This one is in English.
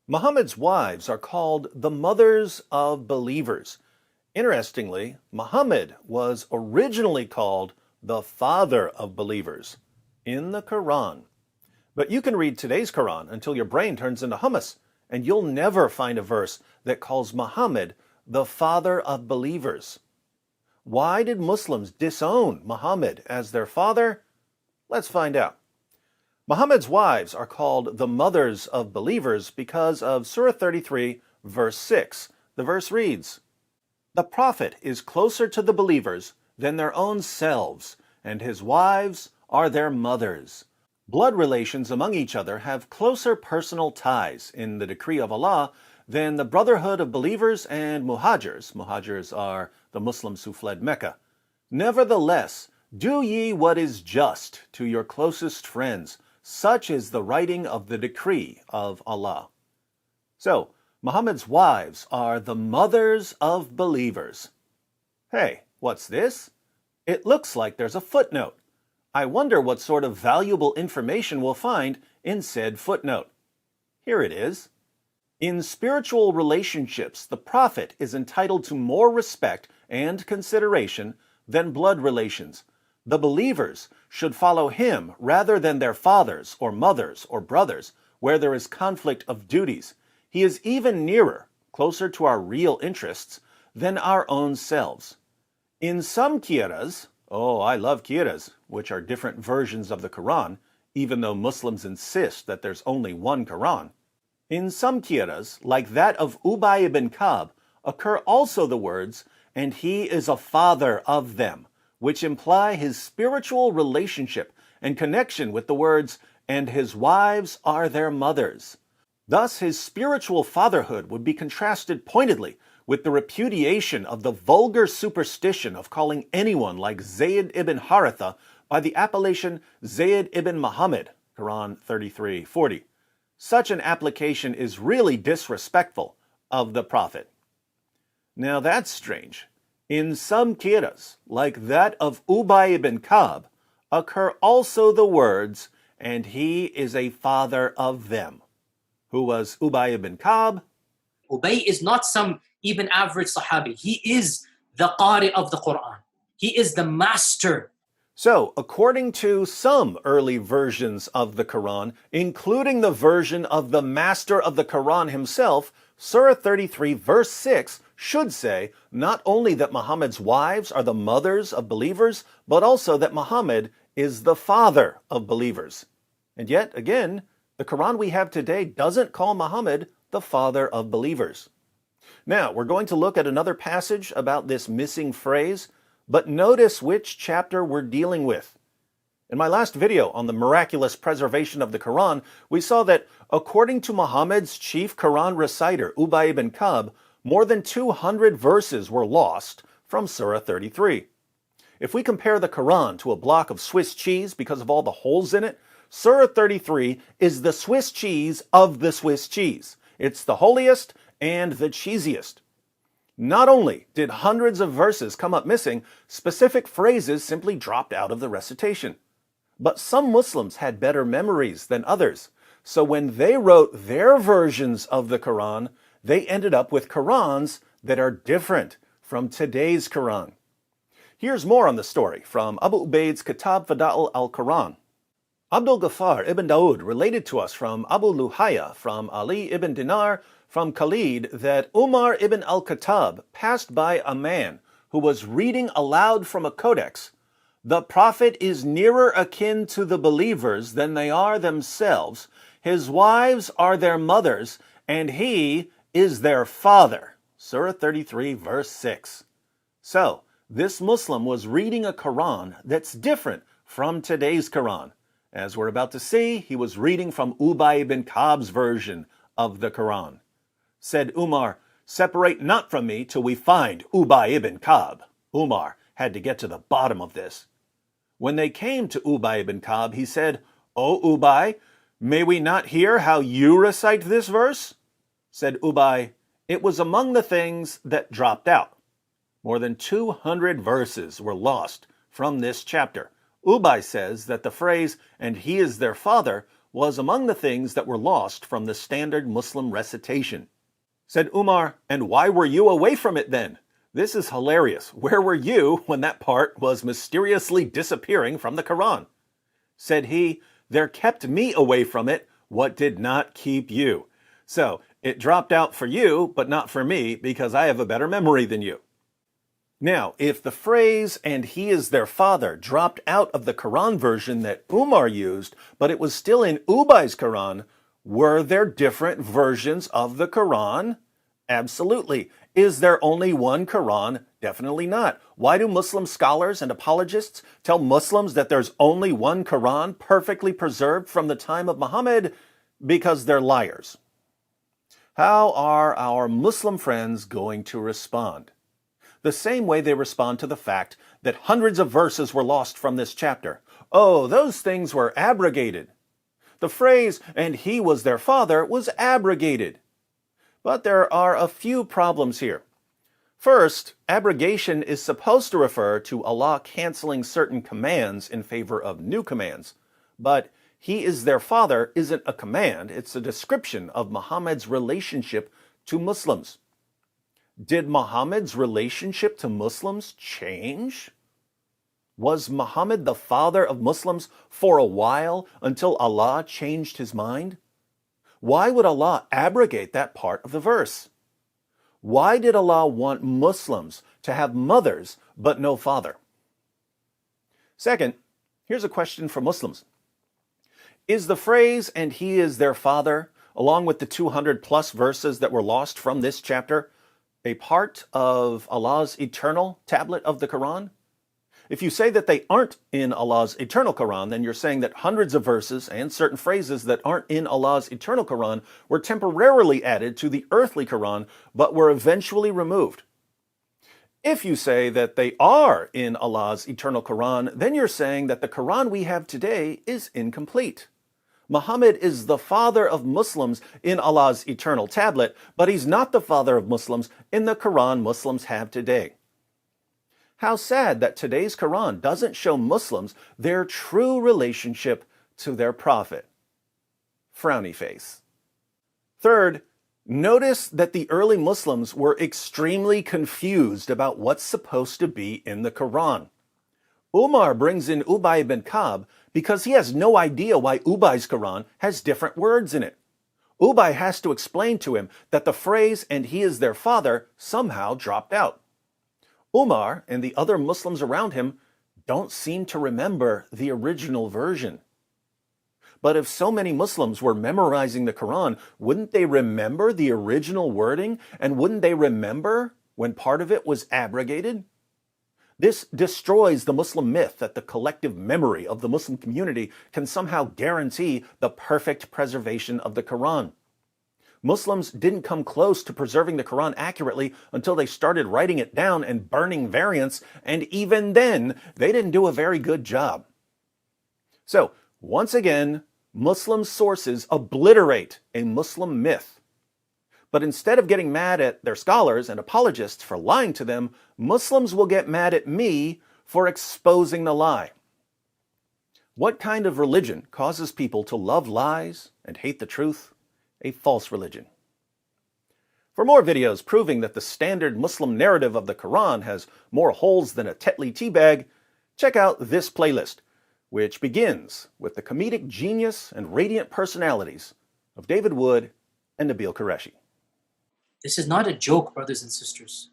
Muhammad's wives are called the mothers of believers. Interestingly, Muhammad was originally called the father of believers in the Quran. But you can read today's Quran until your brain turns into hummus, and you'll never find a verse that calls Muhammad the father of believers. Why did Muslims disown Muhammad as their father? Let's find out. Muhammad's wives are called the mothers of believers because of Surah 33, verse 6. The verse reads, "The Prophet is closer to the believers than their own selves, and his wives are their mothers." Blood relations among each other have closer personal ties in the decree of Allah than the brotherhood of believers and muhajirs. Muhajirs are the Muslims who fled Mecca. Nevertheless, do ye what is just to your closest friends. Such is the writing of the decree of Allah. So, Muhammad's wives are the mothers of believers. Hey, what's this? It looks like there's a footnote. I wonder what sort of valuable information we'll find in said footnote. Here it is. In spiritual relationships, the Prophet is entitled to more respect and consideration than blood relations. The believers should follow him rather than their fathers or mothers or brothers, where there is conflict of duties. He is even nearer, closer to our real interests, than our own selves. In some qiras, I love qiras, which are different versions of the Quran, even though Muslims insist that there's only one Quran. In some qiras, like that of Ubay ibn Ka'b, occur also the words, "and he is a father of them," which imply his spiritual relationship and connection with the words, "and his wives are their mothers." Thus, his spiritual fatherhood would be contrasted pointedly with the repudiation of the vulgar superstition of calling anyone like Zayd ibn Haritha by the appellation Zayd ibn Muhammad, Quran 33:40. Such an application is really disrespectful of the Prophet. Now that's strange. In some qiras, like that of Ubay ibn Ka'b, occur also the words, "and he is a father of them." Who was Ubay ibn Ka'b? Ubay is not some even average Sahabi. He is the Qari of the Quran. He is the master. So, according to some early versions of the Quran, including the version of the master of the Quran himself, Surah 33, verse 6 should say not only that Muhammad's wives are the mothers of believers, but also that Muhammad is the father of believers. And yet, again, the Quran we have today doesn't call Muhammad the father of believers. Now, we're going to look at another passage about this missing phrase, but notice which chapter we're dealing with. In my last video on the miraculous preservation of the Quran, we saw that according to Muhammad's chief Quran reciter, Ubay ibn Ka'b, more than 200 verses were lost from Surah 33. If we compare the Quran to a block of Swiss cheese because of all the holes in it, Surah 33 is the Swiss cheese of the Swiss cheese. It's the holiest and the cheesiest. Not only did hundreds of verses come up missing, specific phrases simply dropped out of the recitation. But some Muslims had better memories than others, so when they wrote their versions of the Quran, they ended up with Qurans that are different from today's Quran. Here's more on the story from Abu Ubaid's Kitab Fada'il al-Quran. Abdul Ghaffar ibn Daud related to us from Abu Luhaya, from Ali ibn Dinar, from Khalid, that Umar ibn al-Khattab passed by a man who was reading aloud from a codex, "The Prophet is nearer akin to the believers than they are themselves. His wives are their mothers, and he is their father." Surah 33, verse 6. So, this Muslim was reading a Quran that's different from today's Quran. As we're about to see, he was reading from Ubay ibn Ka'b's version of the Quran. Said Umar, "Separate not from me till we find Ubay ibn Ka'b." Umar had to get to the bottom of this. When they came to Ubay ibn Ka'b, he said, "O Ubay, may we not hear how you recite this verse?" Said Ubay, "It was among the things that dropped out." More than 200 verses were lost from this chapter. Ubay says that the phrase, "and he is their father," was among the things that were lost from the standard Muslim recitation. Said Umar, "And why were you away from it then? This is hilarious. Where were you when that part was mysteriously disappearing from the Quran?" Said he, "There kept me away from it what did not keep you. So it dropped out for you, but not for me, because I have a better memory than you." Now, if the phrase, "and he is their father," dropped out of the Quran version that Umar used, but it was still in Ubay's Quran, were there different versions of the Quran? Absolutely. Is there only one Quran? Definitely not. Why do Muslim scholars and apologists tell Muslims that there's only one Quran perfectly preserved from the time of Muhammad? Because they're liars. How are our Muslim friends going to respond? The same way they respond to the fact that hundreds of verses were lost from this chapter. Oh, those things were abrogated. The phrase, "and he was their father," was abrogated. But there are a few problems here. First, abrogation is supposed to refer to Allah canceling certain commands in favor of new commands. But "he is their father" isn't a command, it's a description of Muhammad's relationship to Muslims. Did Muhammad's relationship to Muslims change? Was Muhammad the father of Muslims for a while until Allah changed his mind? Why would Allah abrogate that part of the verse? Why did Allah want Muslims to have mothers but no father? Second, here's a question for Muslims. Is the phrase, "and he is their father," along with the 200 plus verses that were lost from this chapter, a part of Allah's eternal tablet of the Quran? If you say that they aren't in Allah's eternal Quran, then you're saying that hundreds of verses and certain phrases that aren't in Allah's eternal Quran were temporarily added to the earthly Quran, but were eventually removed. If you say that they are in Allah's eternal Quran, then you're saying that the Quran we have today is incomplete. Muhammad is the father of Muslims in Allah's eternal tablet, but he's not the father of Muslims in the Quran Muslims have today. How sad that today's Quran doesn't show Muslims their true relationship to their prophet. Frowny face. Third, notice that the early Muslims were extremely confused about what's supposed to be in the Quran. Umar brings in Ubay ibn Ka'b because he has no idea why Ubay's Quran has different words in it. Ubay has to explain to him that the phrase, "and he is their father," somehow dropped out. Umar and the other Muslims around him don't seem to remember the original version. But if so many Muslims were memorizing the Quran, wouldn't they remember the original wording? And wouldn't they remember when part of it was abrogated? This destroys the Muslim myth that the collective memory of the Muslim community can somehow guarantee the perfect preservation of the Quran. Muslims didn't come close to preserving the Quran accurately until they started writing it down and burning variants, and even then, they didn't do a very good job. So, once again, Muslim sources obliterate a Muslim myth. But instead of getting mad at their scholars and apologists for lying to them, Muslims will get mad at me for exposing the lie. What kind of religion causes people to love lies and hate the truth? A false religion. For more videos proving that the standard Muslim narrative of the Quran has more holes than a Tetley teabag, check out this playlist, which begins with the comedic genius and radiant personalities of David Wood and Nabil Qureshi. This is not a joke, brothers and sisters.